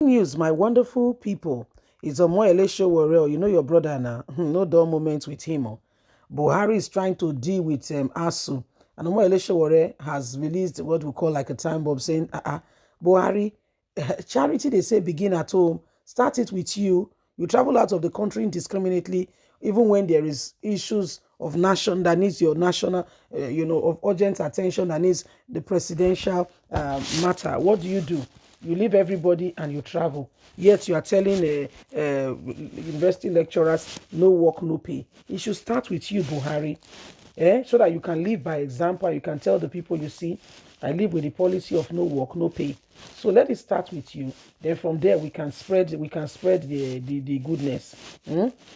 News, my wonderful people. It's Omoyele Sowore. You know your brother now. No dull moments with him. Buhari is trying to deal with ASU. And Omoyele Sowore has released what we call like a time bomb saying, Buhari, charity, they say, begin at home. Start it with you. You travel out of the country indiscriminately, even when there is issues of nation that needs your national, of urgent attention, that needs the presidential matter. What do? You leave everybody and you travel. Yet you are telling university lecturers, no work, no pay. It should start with you, Buhari, so that you can live by example. You can tell the people you see, I live with the policy of no work, no pay. So let it start with you. Then from there we can spread the goodness.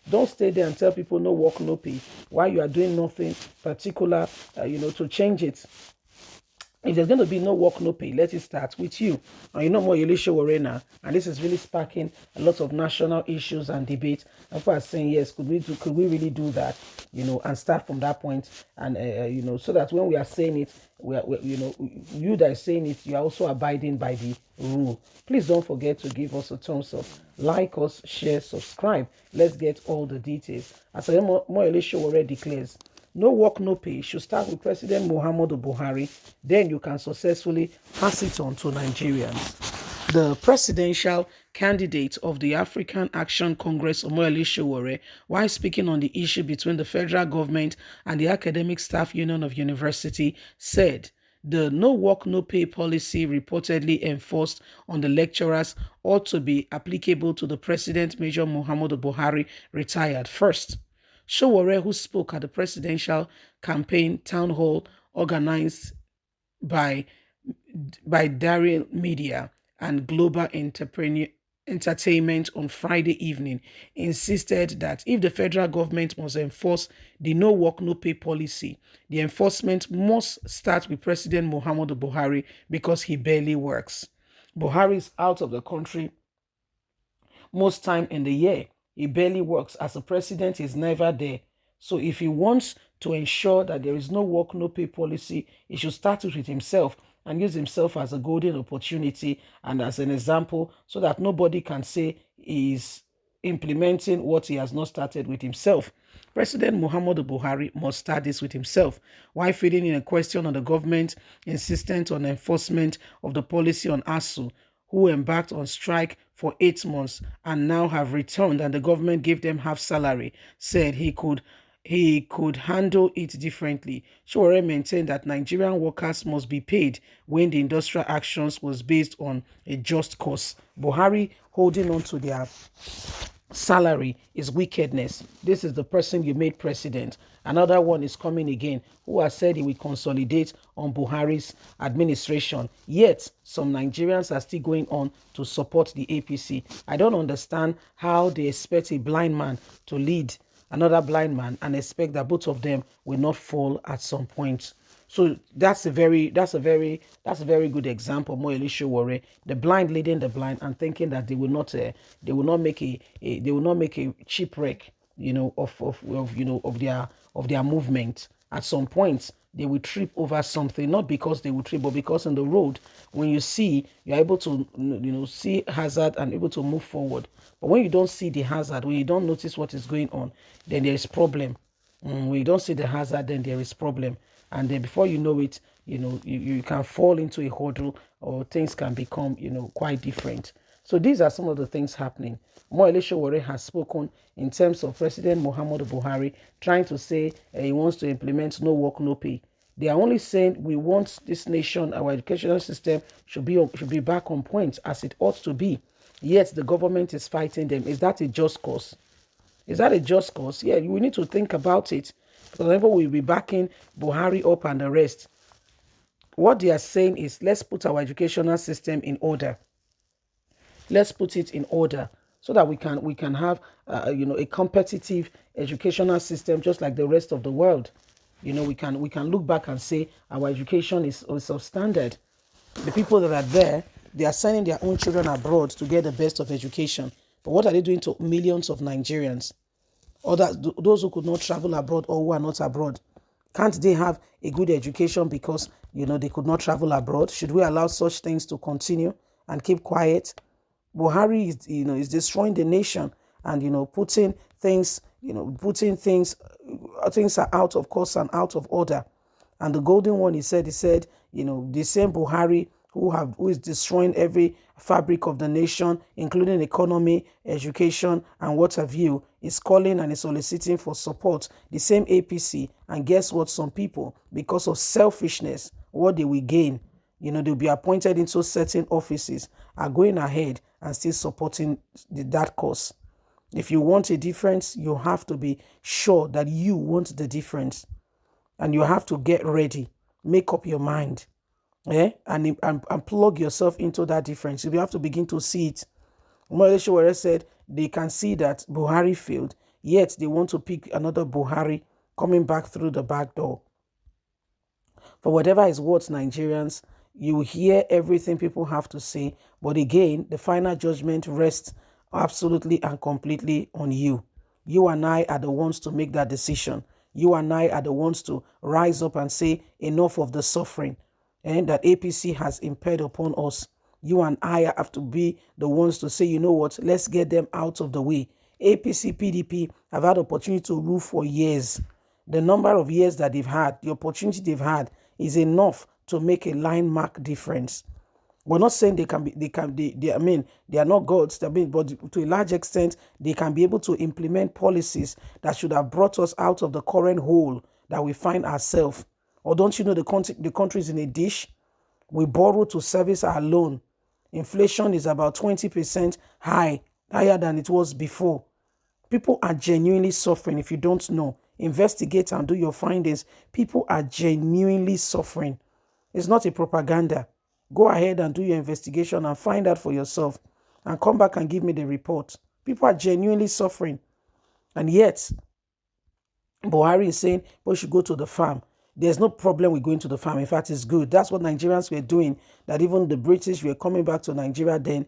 Don't stay there and tell people no work, no pay, while you are doing nothing particular, to change it. If there's going to be no work, no pay, let it start with you. And you know more Elisha Warena, and this is really sparking a lot of national issues and debate. And people are saying, yes, could we really do that? And start from that point, and so that when we are saying it, you that are saying it, you are also abiding by the rule. Please don't forget to give us a thumbs up, like us, share, subscribe. Let's get all the details. As More Elisha Warena declares, no work, no pay should start with President Muhammadu Buhari. Then you can successfully pass it on to Nigerians. The presidential candidate of the African Action Congress, Omoyele Sowore, while speaking on the issue between the federal government and the Academic Staff Union of University, said the no work, no pay policy reportedly enforced on the lecturers ought to be applicable to the President Major Muhammadu Buhari, retired, first. Sowore, who spoke at the presidential campaign town hall organized by Daryl Media and Global Entertainment on Friday evening, insisted that if the federal government must enforce the no work, no pay policy, the enforcement must start with President Muhammadu Buhari because he barely works. Buhari is out of the country most time in the year. He barely works. As a president, he's never there. So if he wants to ensure that there is no work, no pay policy, he should start it with himself and use himself as a golden opportunity and as an example, so that nobody can say he's implementing what he has not started with himself. President Muhammadu Buhari must start this with himself. While feeding in a question on the government insistent on enforcement of the policy on ASU, who embarked on strike for 8 months and now have returned, and the government gave them half salary, said he could handle it differently. Sowore maintained that Nigerian workers must be paid when the industrial actions was based on a just cause. Buhari holding on to their salary is wickedness. This is the person you made president. Another one is coming again, who has said he will consolidate on Buhari's administration. Yet, some Nigerians are still going on to support the APC. I don't understand how they expect a blind man to lead another blind man and expect that both of them will not fall at some point. So that's a very good example. Omoyele Sowore, the blind leading the blind and thinking that they will not make a cheap wreck, of their movement. At some point, they will trip over something, not because they will trip, but because on the road, when you see, you're able to see hazard and able to move forward. But when you don't see the hazard, when you don't notice what is going on, then there is problem. When you don't see the hazard, then there is problem. And then before you know it, you can fall into a hurdle, or things can become, quite different. So these are some of the things happening. Omoyele Sowore has spoken in terms of President Muhammadu Buhari trying to say he wants to implement no work, no pay. They are only saying we want this nation, our educational system should be back on point as it ought to be. Yet the government is fighting them. Is that a just cause? Is that a just cause? Yeah, we need to think about it. Because whenever we'll be backing Buhari up and the rest, what they are saying is, let's put our educational system in order. Let's put it in order so that we can have a competitive educational system just like the rest of the world. We can look back and say our education is substandard. The people that are there, they are sending their own children abroad to get the best of education. But what are they doing to millions of Nigerians? Or those who could not travel abroad or who are not abroad? Can't they have a good education because they could not travel abroad? Should we allow such things to continue and keep quiet? Buhari is, is destroying the nation and, putting things are out of course and out of order. And the golden one, he said, the same Buhari who is destroying every fabric of the nation, including economy, education, and what have you, is calling and is soliciting for support. The same APC, and guess what? Some people, because of selfishness, what they will gain, they'll be appointed into certain offices, are going ahead and still supporting that cause. If you want a difference, you have to be sure that you want the difference. And you have to get ready, make up your mind, and plug yourself into that difference. You have to begin to see it. Sowore said they can see that Buhari failed, yet they want to pick another Buhari coming back through the back door. For whatever is worth, Nigerians, you hear everything people have to say, but again, the final judgment rests absolutely and completely on you. You and I are the ones to make that decision. You and I are the ones to rise up and say enough of the suffering and that APC has impaired upon us. You and I have to be the ones to say, you know what, let's get them out of the way. APC, PDP have had opportunity to rule for years. The number of years that they've had, the opportunity they've had is enough to make a landmark difference. We're not saying they are not gods, but to a large extent, they can be able to implement policies that should have brought us out of the current hole that we find ourselves. Or don't you know the country is in a dish? We borrow to service our loan. Inflation is about 20% higher than it was before. People are genuinely suffering. If you don't know, investigate and do your findings. People are genuinely suffering. It's not a propaganda. Go ahead and do your investigation and find out for yourself and come back and give me the report. People are genuinely suffering. And yet, Buhari is saying we should go to the farm. There's no problem with going to the farm. In fact, it's good. That's what Nigerians were doing, that even the British were coming back to Nigeria then,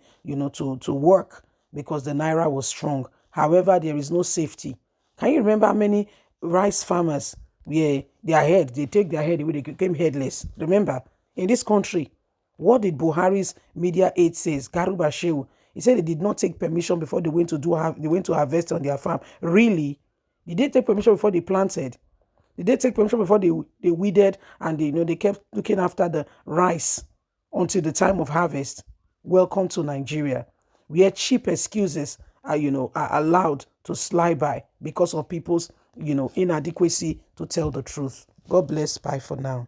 to work because the Naira was strong. However, there is no safety. Can you remember how many rice farmers, they take their head away, they became headless? Remember, in this country, what did Buhari's media aide say? Garuba Shehu, he said they did not take permission before they went to harvest on their farm. Really? Did they take permission before they planted? Did they take permission before they weeded and they kept looking after the rice until the time of harvest? Welcome to Nigeria, where cheap excuses are allowed to slide by because of people's inadequacy to tell the truth. God bless. Bye for now.